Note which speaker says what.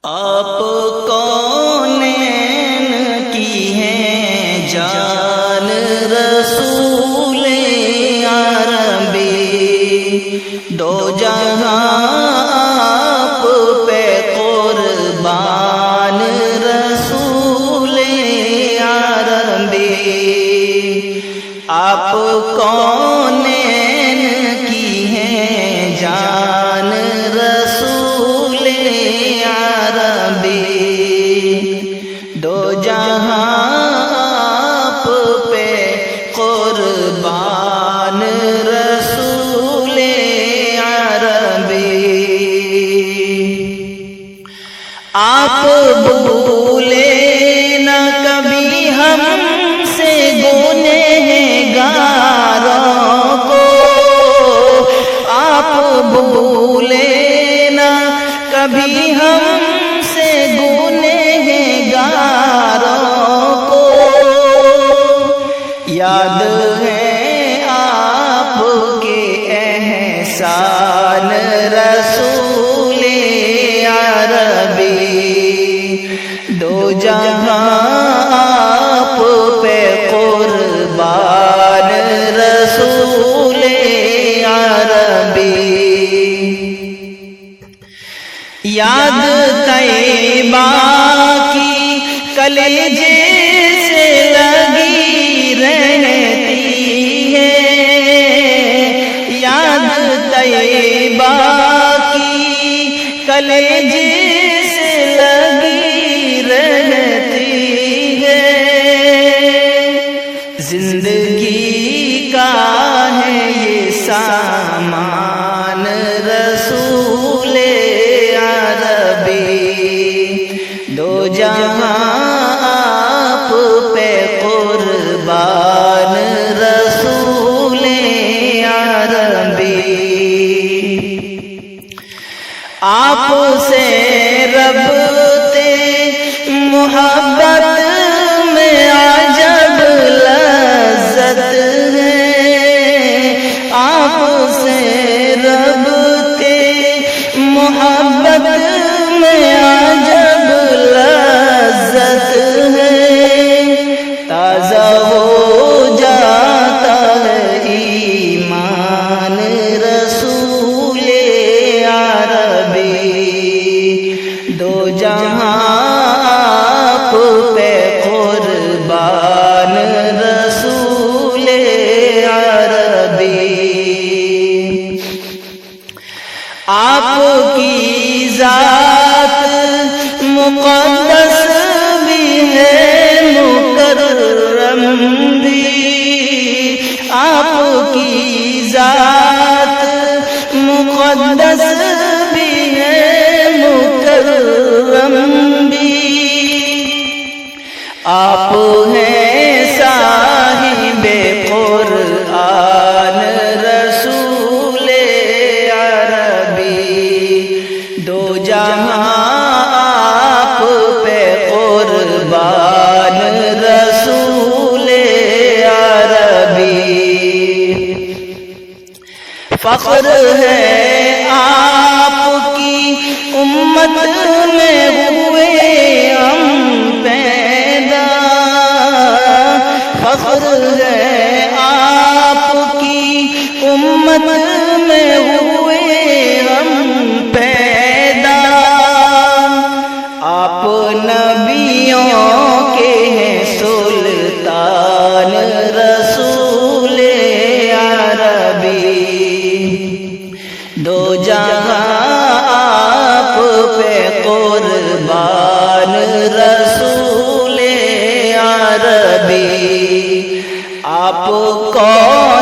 Speaker 1: آپ کونین کی ہیں جان رسول عربی، دو جہاں آپ پہ قربان رسول عربی۔ آپ کونین کی ہیں جان رسول عربی، دو جہاں آپ پہ قربان رسول عربی۔ آپ بھولے نہ کبھی ہم سے گنہگاروں کو، آپ بھولے نہ کبھی ہم سے گنہگاروں کو، یاد ہے آپ کے احسان رسول عربی، دو جہاں آپ پہ قربان رسول عربی۔ یاد طیبہ کی کلیجے سے لگی رہتی ہے، یاد طیبہ کی کلیجے سے لگی رہتی ہے، زندگی کا ہے یہ سامان رسول عربی، دو جہاں آپ پہ قربان رسول عربی۔ آپ سے ربطے محبت میں عجب لذت ہے، آپ سے ربطے محبت میں عجب لذت ہے، تازہ ہو جاتا ہے ایمان رسول عربی، دو جہاں آپ پہ قربان رسول عربی۔ آپ کی ذات مقدس بھی ہے مکرم بھی، آپ کی ذات مقدس بھی ہے مکرم بھی، آپ ہیں صاحب قرآن رسول عربی، دو جہاں آپ پہ قربان رسول عربی۔ فخر ہے آپ کی امت میں ہوئے ہم پیدا، فخر ہے آپ کی امت میں ہوئے ہم پیدا، آپ نبیوں کے ہیں سلطان رسول عربی، دو جہاں آپ پہ قربان رسول عربی۔ آپ کون